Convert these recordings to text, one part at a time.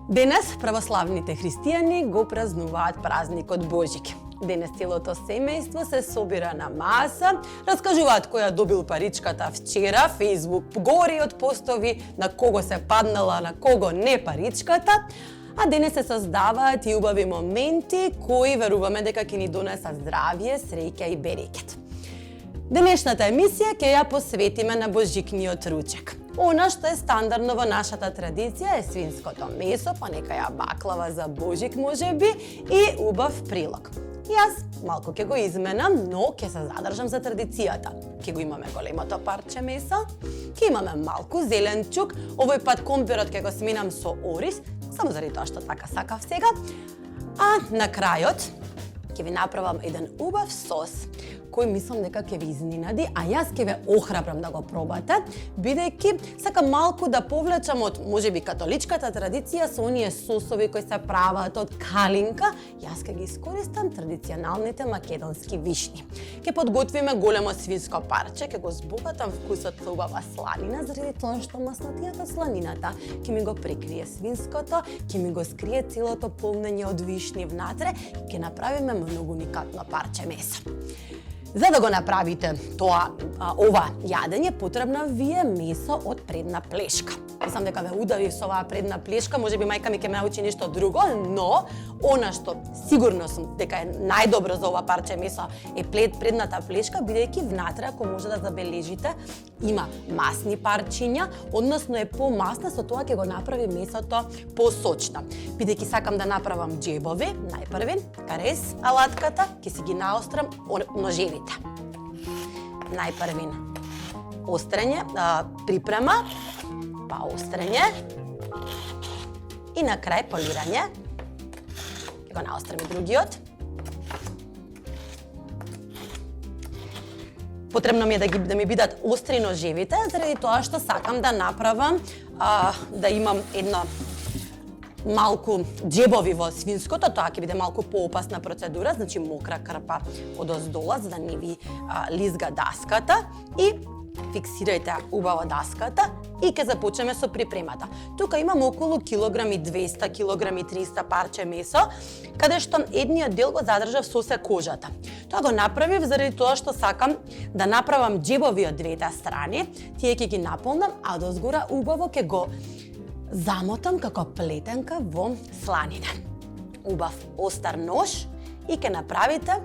Денес православните христијани го празнуваат празникот Божик. Денес целото семејство се собира на маса, раскажуваат која добил паричката вчера, Facebook гори од постови на кого се паднала, на кого не паричката, а денес се создаваат и убави моменти кои веруваме дека ќе ни донесат здравје, среќа и берекет. Денешната емисија ќе ја посветиме на Божикниот ручек. Она што е стандардно во нашата традиција е свинското месо, па некаја баклава за Божик можеби и убав прилог. Јас малку ќе го изменам, но ќе се задржам за традицијата. Ќе го имаме големото парче месо, ќе имаме малку зеленчук, овој пат компирот ќе го сменам со ориз, само заради тоа што така сакав сега. А на крајот ќе ви направам еден убав сос, кој мислам дека ќе ви изненади, а јас ќе ве охрабрам да го пробате, бидејќи сакам малку да повлечам од можеби католичката традиција со оние сосови кои се прават од калинка, јас ќе ги искористам традиционалните македонски вишни. Ќе подготвиме големо свинско парче, ќе го збогатам вкусот со убава сланина, заради тоа што маснатијата сланината ќе ми го прикрие свинското, ќе ми го скрие целото полнење од вишни внатре и ќе направиме многу уникатно парче месо. За да го направите ова јадење, потребна ви е месо од предна плешка. Мислам дека ве удавив со оваа предна плешка, можеби мајка ми ќе ме научи нешто друго, но она што сигурно сум дека е најдобро за ова парче месо е предната плешка, бидејќи внатре, ако може да забележите, има масни парчиња, односно е помасна, со тоа ќе го направи месото посочно. Бидејќи сакам да направам џебови, најпрви, карес алатката, ќе си ги наострам ножевите. Најпрвин острење, припрема, па острење и на крај полирање. Ќе го наострам и другиот. Потребно ми е да ми бидат остри ножевите, заради тоа што сакам да направам, да имам едно малку џебови во свинското, тоа ќе биде малку поопасна процедура, значи мокра крпа одоздола, за да не ви лизга даската и фиксирајте убаво даската и ќе започнеме со припремата. Тука имам околу килограм и 200, килограм и 300 парче месо, каде што едниот дел го задржав сосе кожата. Тоа го направив заради тоа што сакам да направам џебови од двете страни, тие ќе ги наполнам, а дозгора убаво ќе го замотам како плетенка во сланина. Убав остар нож и ќе направите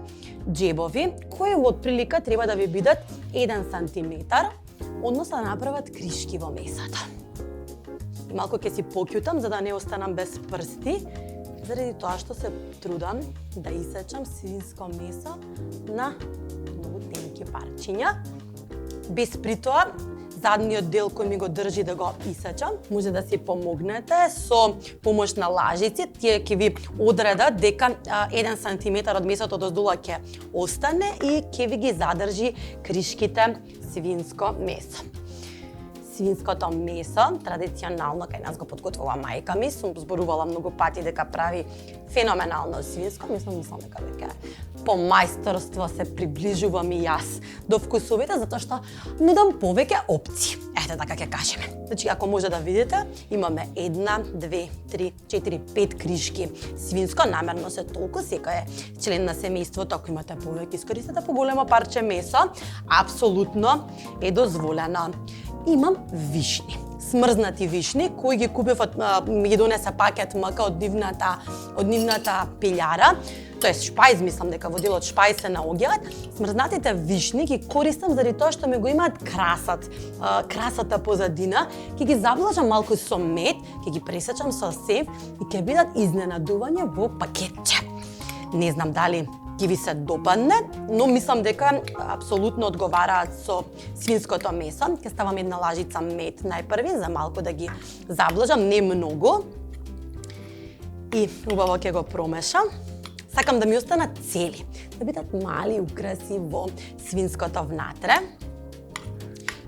џебови кои отприлика треба да ви бидат 1 сантиметар, односно да направат кришки во месото. И малку ќе си покјутам за да не останам без прсти, заради тоа што се трудам да исечам свинско месо на многу тенки парчиња, без при тоа задниот дел кој ми го држи да го исечам, може да си помогнете со помош на лажици, тие ќе ви одредат дека 1 сантиметар од месото доздола ќе остане и ќе ви ги задржи кришките свинско месо. Свинското месо, традиционално кај нас го подготвува мајка ми, сум зборувала многу пати дека прави феноменално свинско, мислам дека веќе по мајсторство се приближувам и јас до вкусовите, затоа што нудам повеќе опции. Ете така ќе кажеме. Значи, ако може да видите, имаме 1, 2, 3, 4, 5 кришки свинско, намерно се толку, секој е член на семејството, ако имате повеќе, искористете поголемо парче месо, апсолутно е дозволено. Имам вишни, смрзнати вишни, кои ги купив ми ги донесе пакет МК од нивната пилјара, тоест шпајз, мислам дека во делот шпајз се наоѓаат. Смрзнатите вишни ги користам заради тоа што ми го имаат красата позадина, ќе ги заблажам малку со мед, ќе ги пресечам со сев и ќе бидат изненадување во пакетче. Не знам дали ќе ви се допадне, но мислам дека апсолутно одговараат со свинското месо. Ќе ставам една лажица мед најпрви за малку да ги заблажам, не многу. И убаво ќе го промешам. Сакам да ми останат цели, да бидат мали украси во свинското внатре.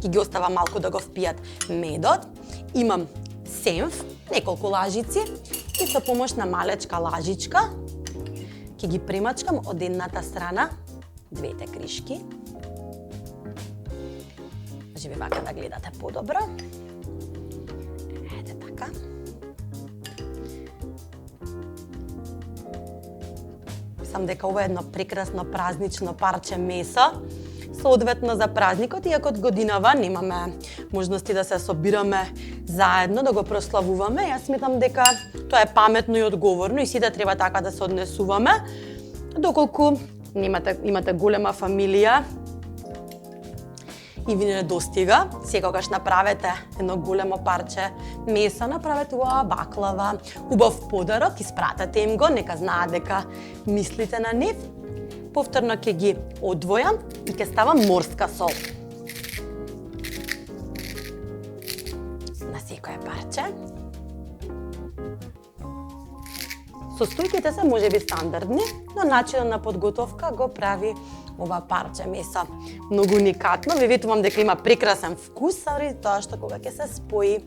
Ќе ги оставам малку да го впијат медот. Имам сенф, неколку лажици и со помош на малечка лажичка ќе ги премачкам од едната страна двете кришки. Може би вака да гледате подобро. Ете така. Мислам дека ова е едно прекрасно празнично парче месо. Соодветно за празникот, иако од годинава немаме можности да се собираме заедно, да го прославуваме, јас сметам дека тоа е паметно и одговорно и сите треба така да се однесуваме, доколку имате голема фамилија и ви не достига, секогаш направете едно големо парче месо, направете убава баклава, убав подарок, испратете им го, нека знаат дека мислите на нив. Повторно ќе ги одвојам и ќе ставам морска сол. На секое парче. Состојките се можеби стандардни, но начинот на подготовка го прави ова парче месо многу уникатно. Ви ветувам дека има прекрасен вкус, заради тоа што кога ќе се спои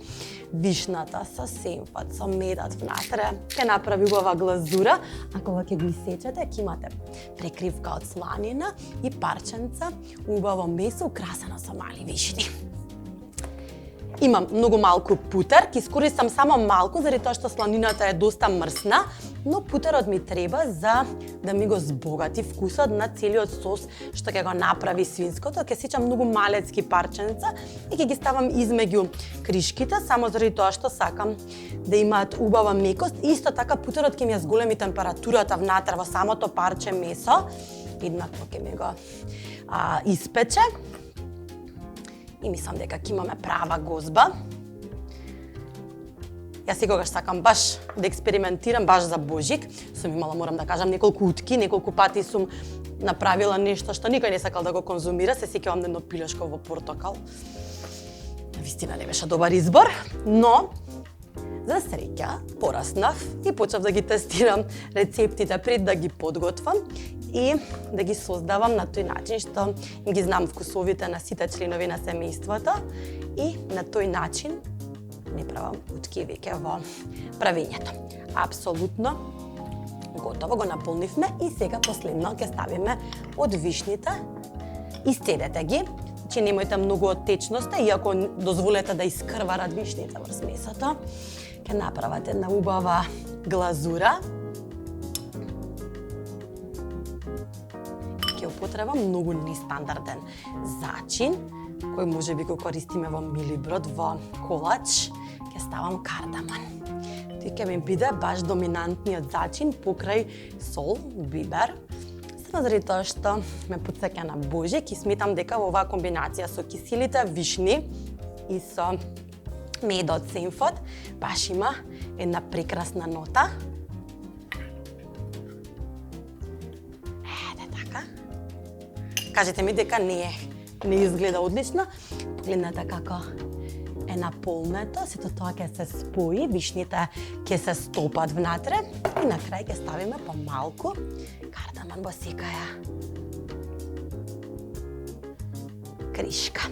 вишната со сенфот, со медот внатре, ќе направи убава глазура, а кога ќе го исечете, ќе имате прекривка од сланина и парченца убаво месо украсено со мали вишни. Имам многу малку путер, ќе искористам само малку, заради тоа што сланината е доста мрсна, но путерот ми треба за да ми го збогати вкусот на целиот сос што ќе го направи свинското. Ќе сечам многу малецки парченца и ќе ги ставам измеѓу кришките, само заради тоа што сакам да имаат убава мекост. Исто така путерот ќе ми ја зголеми температурата внатре во самото парче месо, еднакво ќе ми го испече. И мислам дека ќе имаме права гозба. Јас секогаш сакам баш да експериментирам, баш за Божик. Сум имала, морам да кажам, неколку утки, неколку пати сум направила нешто што никој не сакал да го конзумира. Се сеќавам на едно пилешко во портокал. Вистина не беше добар избор, но за среќа пораснав и почнав да ги тестирам рецептите пред да ги подготвам и да ги создавам на тој начин што ги знам вкусовите на сите членови на семејството и на тој начин не правам утки веќе во правењето. Апсолутно готово, го наполнивме и сега последно ќе ставиме од вишните. Истедете ги, че немојте многу од течноста, иако дозволете да искрварат вишните врз месото. Ќе направат една убава глазура. Ќе употребам многу нестандарден зачин, кој може би го користиме во милиброд, во колач. Ќе ставам кардамон. Тој ќе ми биде баш доминантниот зачин покрај сол, бибер. Само заради тоа што ме потсеќа на Божик и сметам дека во оваа комбинација со киселите вишни и со медот сенфот баш има една прекрасна нота. Ете така. Кажете ми дека не изгледа одлично. Погледнете како е наполнето, сето тоа ќе се спои, вишните ќе се стопат внатре и на крај ќе ставиме помалку кардамон во секаја кришка.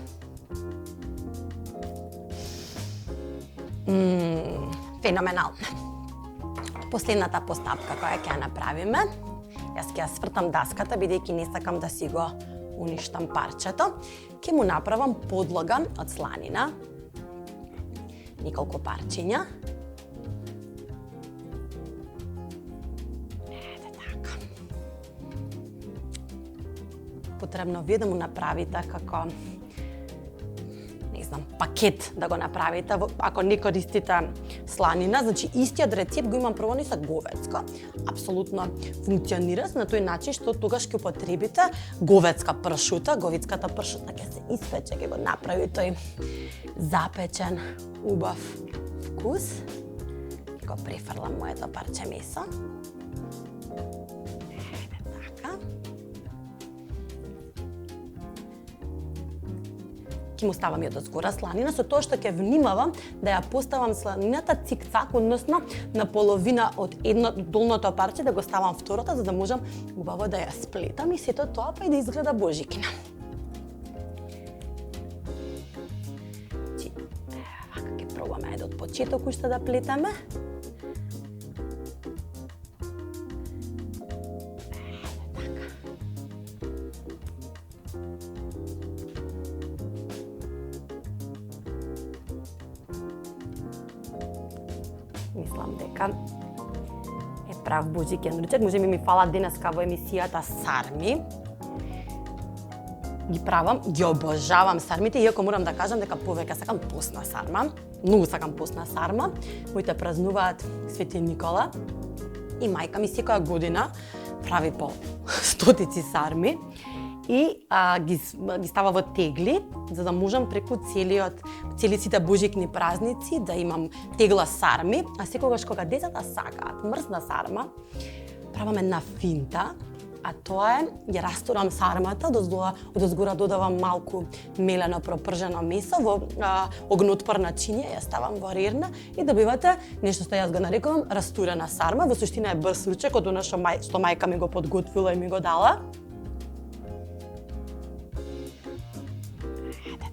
Феноменално. Последната постапка која ќе ја направиме, јас ќе ја свртам даската, бидејќи не сакам да си го уништам парчето. Ќе му направам подлога од сланина, неколку парчиња. Ете така. Потребно вие да му направите како пакет да го направите, ако не користите сланина, значи истиот рецепт го имам прво ни со говецко. Апсолутно функционира на тој начин што тогаш ќе употребите говецка пршута, говицката пршута ќе се испече, ќе го направи тој запечен убав вкус. Ќе го префрлам моето парче месо. Ќе му ставам ја дозгора сланина, со тоа што ќе внимавам да ја поставам сланината цик-цак, односно на половина од долното парче, да го ставам второто, за да можам убаво да ја сплетам и сето тоа па и да изгледа божикина. Вака ќе пробаме од почеток уште да плетеме. Мислам дека е прав божиќен ручек. Може би ми фала денеска во емисијата сарми. Ги правам, ги обожавам сармите, иако морам да кажам дека повеќе сакам постна сарма. Многу сакам постна сарма. Моите празнуваат Свети Никола и мајка ми секоја година прави по стотици сарми и ги става во тегли, за да можам преку целите божикни празници да имам тегла сарми, а секогаш кога децата сакаат мрсна сарма, правам една финта, а тоа е, ја растурам сармата, одозгора додавам малку мелено пропржено месо во огнеотпорна чинија, ја ставам во рирна и добивате нешто што јас го нарекувам растурена сарма. Во суштина е брз ручек од она што мајка ми го подготвила и ми го дала.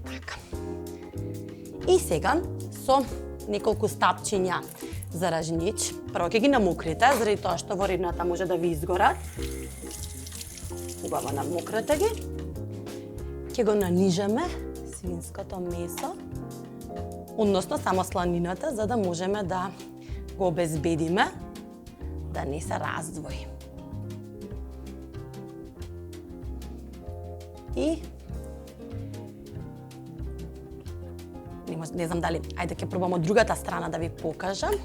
Така. И сега со неколку стапчиња за ражнич. Прво ќе ги намокрите, заради тоа што во рирната може да ви изгорат. Убаво намократе ги. Ќе го нанижаме свинското месо, односно само сланината, за да можеме да го обезбедиме да не се раздвои. И не знам дали, ајде ќе пробам од другата страна да ви покажам,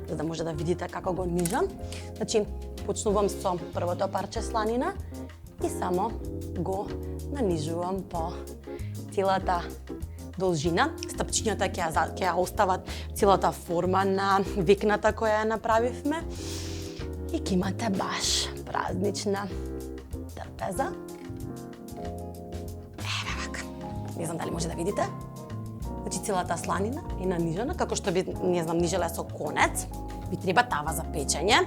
за да може да видите како го нижам. Значи, почнувам со првото парче сланина и само го нанижувам по целата должина. Стапчињата ќе ја остават целата форма на векната која ја направивме и ќе имате баш празнична трпеза. Еве вака. Не знам дали може да видите. Значи целата сланина е нанижена, како што би, не знам, нижеле со конец. Ви треба тава за печење.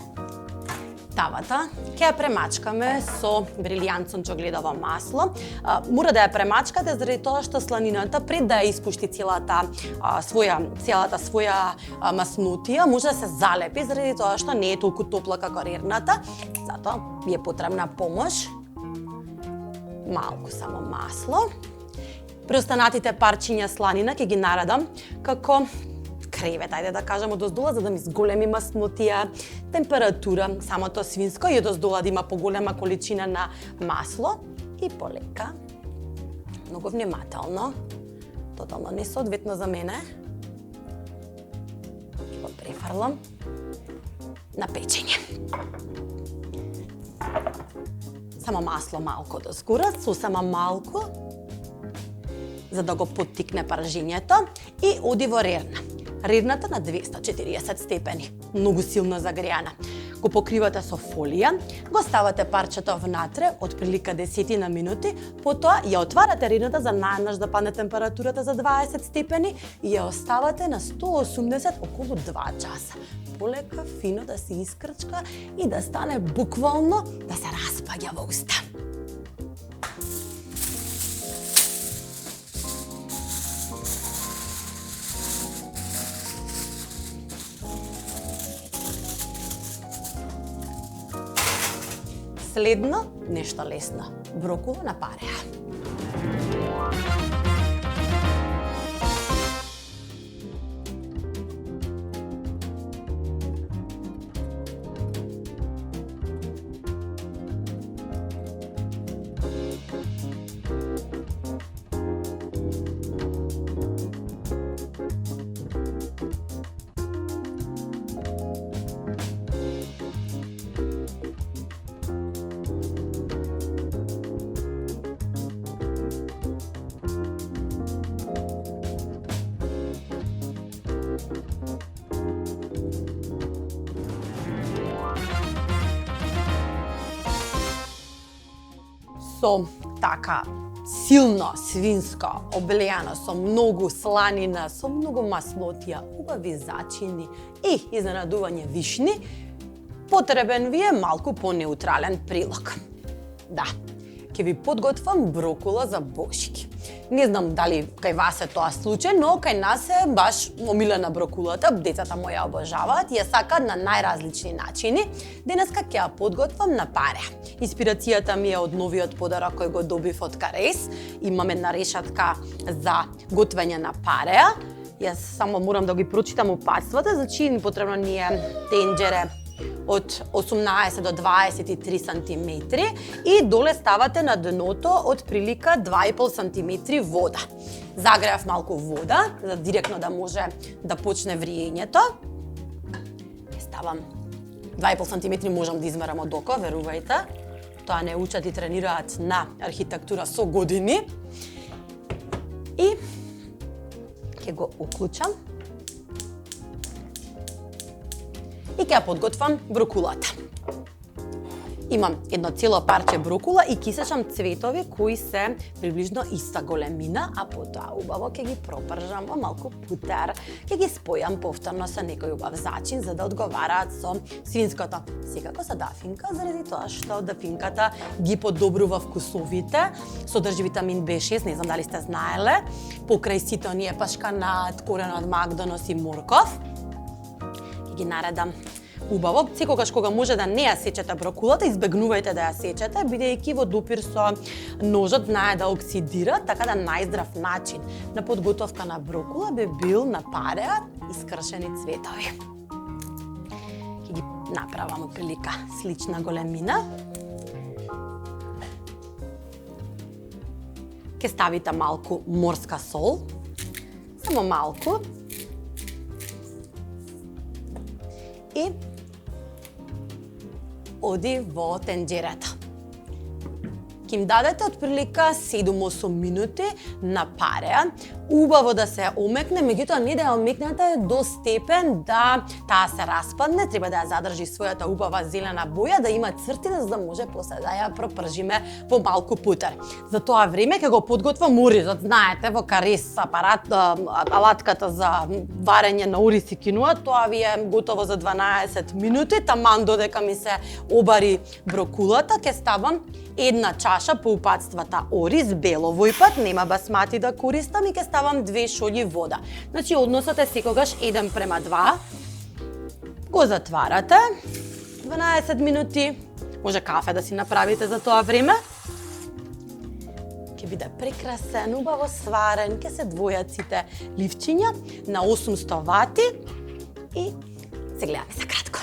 Тавата ќе ја премачкаме со брилјантсончогледово масло. Мора да ја премачкате заради тоа што сланината пред да ја испушти целата своја маснотија може да се залепи заради тоа што не е толку топла како рирната. Затоа ви е потребна помош. Малку само масло. Преостанатите парчиња сланина ќе ги наредам како кревет, ајде да кажам, одоздола, за да ми зголеми маснотија, температура, самото свинско и одоздола да има поголема количина на масло и полека, многу внимателно, тотално несоодветно за мене, ќе го префрлам на печење. Само масло малку дозгора, сосема малку, за да го поттикне паржењето и оди во рерна. Рерната на 240 степени, многу силно загреана. Го покривате со фолија, го ставате парчето внатре, отприлика 10 на минути, потоа ја отварате рерната за најнаш да падне температурата за 20 степени и ја оставате на 180 околу 2 часа. Полека, фино да се искрчка и да стане буквално да се распаѓа во уста. Следно, нешто лесно. Брокула на пареа. Со така силно свинско облејано со многу сланина, со многу маснотија, убави зачини и изненадување вишни, потребен ви е малку понеутрален прилог. Да, ќе ви подготвам брокула за Божики. Не знам дали кај вас е тоа случај, но кај нас е баш омилена брокулата, децата мои ја обожаваат и ја сакаат на најразлични начини. Денеска ќе ја подготвам на пареа. Инспирацијата ми е од новиот подарок кој го добив од Карес. Имам една решатка за готвење на пареа. Јас само морам да ги прочитам упатствата, значи ни потребно ни е тенџере од 18 до 23 сантиметри и доле ставате на дното од прилика 2,5 сантиметри вода. Загреав малку вода, за директно да може да почне вриењето. Ставам 2,5 сантиметри, можам да измерам од око, верувајте. Тоа не учат и тренираат на архитектура со години. И ќе го уклучам. И ќе ја подготвам брокулата. Имам едно цело парче брокула и ќе исечам цветови кои се приближно иста големина, а потоа убаво ќе ги пропржам во малку путер. Ќе ги спојам повторно со некој убав зачин за да одговараат со свинското. Секако со дафинка, заради тоа што дафинката ги подобрува вкусовите, содржи витамин B6, не знам дали сте знаеле, покрај сите оние пашканат, корен од макдонос и морков. Ќе ги наредам убаво. Секогаш кога може да не ја сечете брокулата, избегнувајте да ја сечете, бидејќи во допир со ножот знае да оксидира, така да најздрав начин на подготовка на брокула би бил на пареа искршени цветови. Ќе ги направам отприлика слична големина. Ќе ставите малку морска сол, само малку. И оди во тенџерата. Ќе им дадете отприлика 7-8 минути на пареа, убаво да се омекне, меѓутоа не да ја омекнете до степен да таа се распадне, треба да ја задржи својата убава зелена боја, да има цртина за да може после да ја пропржиме во малку путер. За тоа време ќе го подготвам оризот, знаете, во карес апарат, алатката за варење на ориз и кинуа, тоа ви е готово за 12 минути, таман додека ми се обари брокулата, ќе ставам една чаша поупатствата ориз, бел овој пат, нема басмати да користам и ќе ставам 2 шолји вода. Значи, односот е секогаш 1:2. Го затварате 12 минути. Може кафе да си направите за тоа време. Ќе биде прекрасен, убаво сварен, ќе се двојат сите ливчиња на 800 вати и се гледаме за кратко.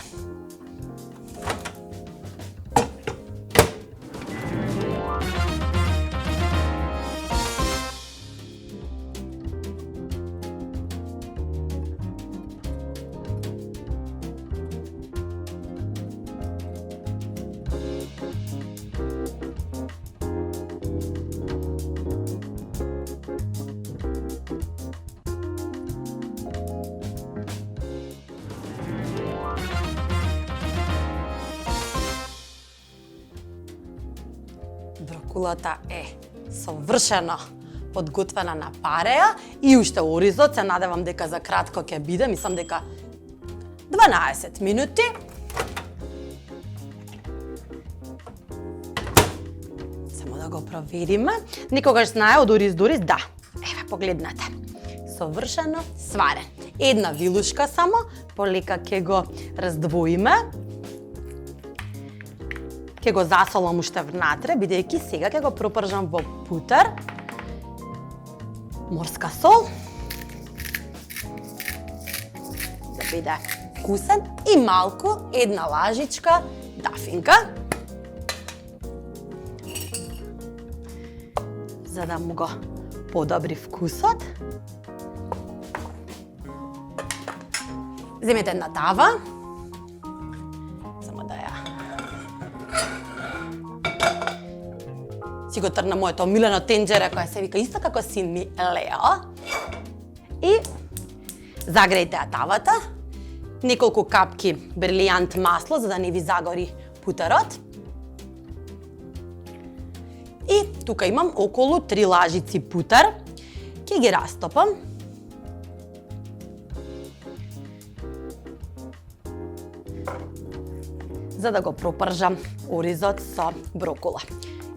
Брокулата е совршено подготвена на пареа и уште оризот, се надевам дека за кратко ќе биде, мислам дека 12 минути. Само да го провериме. Никогаш знае од ориз до ориз, да. Еве, погледнете. Совршено сварен. Една вилушка само, полека ќе го раздвоиме. Ќе го засолам уште внатре, бидејќи сега ќе го пропржам во путер. Морска сол. Да биде вкусен и малку, една лажичка дафинка. За да му го подобри вкусот. Земете една тава. Си го трна моето омилено тенџере која се вика исто како син ми Лео. И загрејте ја тавата. Неколку капки брилијант масло за да не ви загори путерот. И тука имам околу 3 лажици путер. Ќе ги растопам. За да го пропржам оризот со брокула.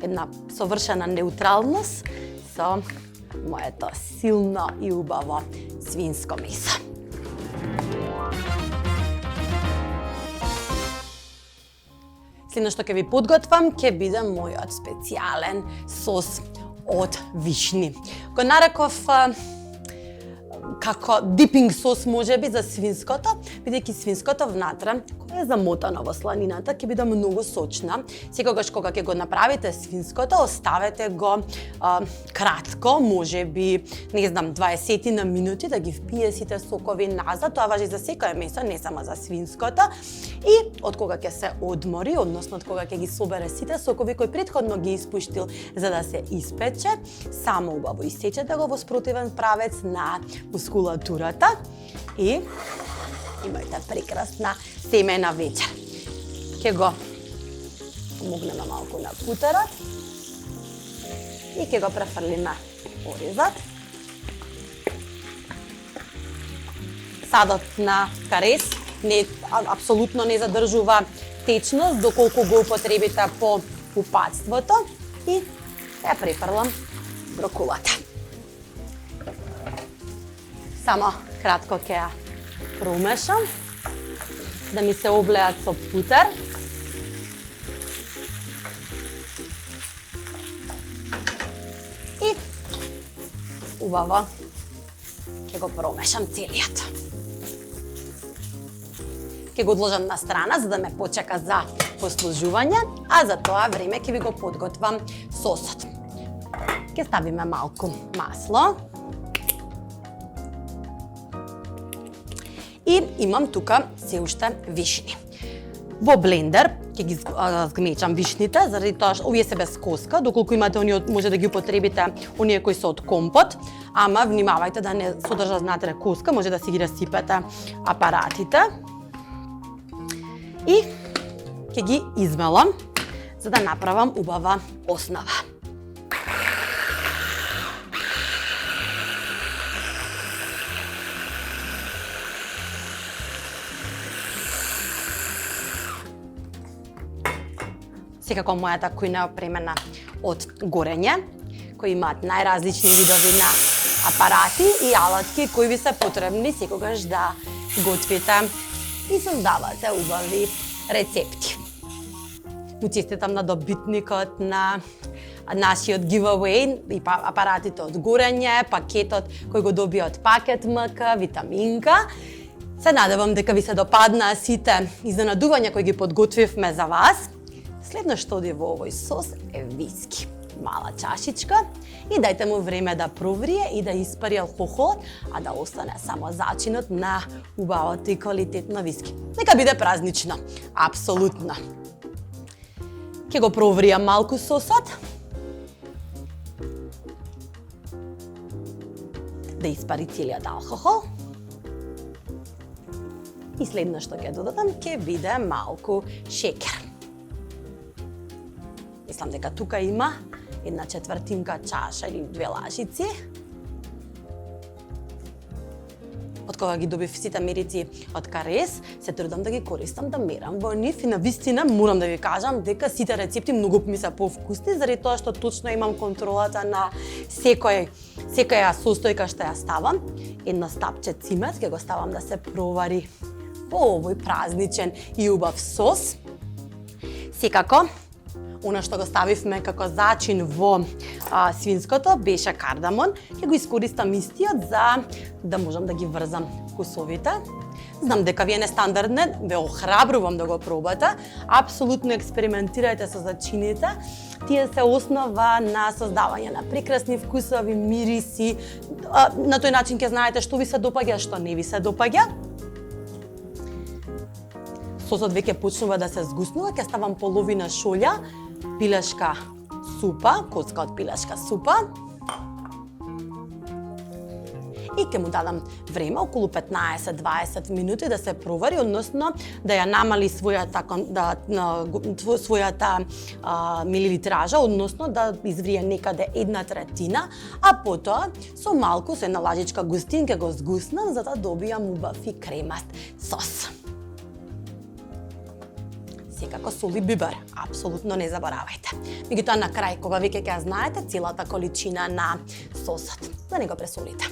Една совршена неутралност со моето силно и убаво свинско месо. Следно што ќе ви подготвам ќе биде мојот специјален сос од вишни. Го нареков како дипинг сос можеби за свинското, бидејќи свинското внатре кое е замотано во сланината ќе биде многу сочна. Секогаш кога ќе го направите свинското, оставете го кратко, можеби не знам 20 на минути да ги впие сите сокови назад. Тоа важи за секое месо, не само за свинското. И од кога ќе се одмори, односно од кога ќе ги собере сите сокови кои претходно ги испуштил за да се испече, само убаво исечете го во спротивен правец на мускулатурата и имајте прекрасна семена вечер. Ќе го помогнеме малку на путерот и ќе го префрлиме оризот. Садот на карес апсолутно не задржува течност доколку го употребите по купатството и ја префрлам брокулата. Само кратко ќе ја промешам да ми се облеат со путер. И убаво ќе го промешам целиот. Ќе го одложам на страна за да ме почека за послужување, а за тоа време ќе ви го подготвам сосот. Ќе ставиме малку масло. И имам тука се уште вишни. Во блендер ќе ги згмечам вишните, заради тоа што овие се без коска, доколку имате оние може да ги употребите оние кои се од компот, ама внимавајте да не содржат внатре коска, може да си ги расипете апаратите. И ќе ги измелам за да направам убава основа. Секако мојата кујна е опремена од горење, кои имаат најразлични видови на апарати и алатки кои ви се потребни секогаш да готвите и создавате убави рецепти. Му честитам на добитникот на нашиот giveaway и апаратите од горење, пакетот кој го добија од Пакет МК, витаминка. Се надевам дека ви се допаднаа сите изненадувања кои ги подготвивме за вас. Следно што оди во овој сос е виски. Мала чашичка и дајте му време да проврие и да испари алкохол, а да остане само зачинот на убавото и квалитетно виски. Нека биде празнично, апсолутно. Ќе го провријам малку сосот. Да испари целиот алкохол. И следно што ќе додадам ќе биде малку шекер. Мислам дека тука има 1/4 чаша или 2 лажици. Од кога ги добив сите мерици од карес, се трудам да ги користам, да мерам во нив и навистина морам да ви кажам дека сите рецепти многу ми се повкусни, заради тоа што точно имам контролата на секоја состојка што ја ставам. Едно стапче цимет ќе го ставам да се провари во овој празничен и убав сос. Секако, она што го ставивме како зачин во свинското беше кардамон. Ќе го искористам истиот за да можам да ги врзам вкусовите. Знам дека ви е нестандарден, ве охрабрувам да го пробате. Апсолутно експериментирајте со зачините. Тие се основа на создавање на прекрасни вкусови, мириси. На тој начин ќе знаете што ви се допаѓа, што не ви се допаѓа. Сосот веќе почнува да се згуснува, ќе ставам половина шолја пилешка супа, коцка од пилешка супа. И ќе му дадам време, околу 15-20 минути да се провари, односно да ја намали својата милилитража, односно да изврие некаде 1/3, а потоа со малку, со една лажичка густин ќе го згуснам за да добијам убав и кремаст сос. Секако сол и бибер, апсолутно не заборавајте. Меѓутоа на крај, кога веќе ќе знаете целата количина на сосот, да не го пресолите.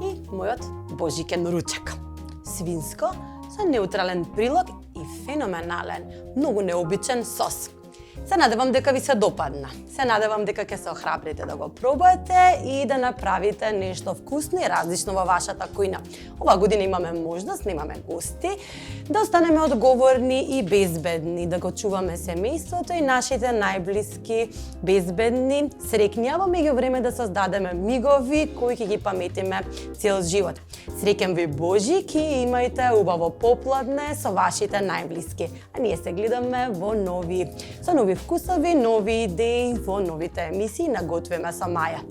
И мојот божикен ручек. Свинско со неутрален прилог и феноменален, многу необичен сос. Се надевам дека ви се допадна. Се надевам дека ќе се охрабрите да го пробате и да направите нешто вкусно и различно во вашата кујна. Ова година имаме можност, немаме гости, да останеме одговорни и безбедни, да го чуваме семејството и нашите најблиски безбедни, среќни, а во меѓувреме да создадеме мигови кои ќе ги паметиме цел живот. Среќен ви Божик и имајте убаво попладне со вашите најблиски. А ние се гледаме со нови вкусови, нови идеи во новите емисии на Готвиме со Маја.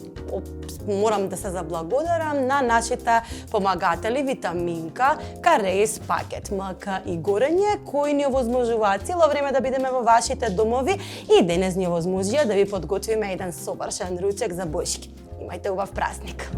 Морам да се заблагодарам на нашите помагатели Витаминка, Кареис Пакет, МК и Горење, кои ни овозможуваат цело време да бидеме во вашите домови и денес ни овозможија да ви подготвиме еден совршен ручек за Божки. Имајте убав празник!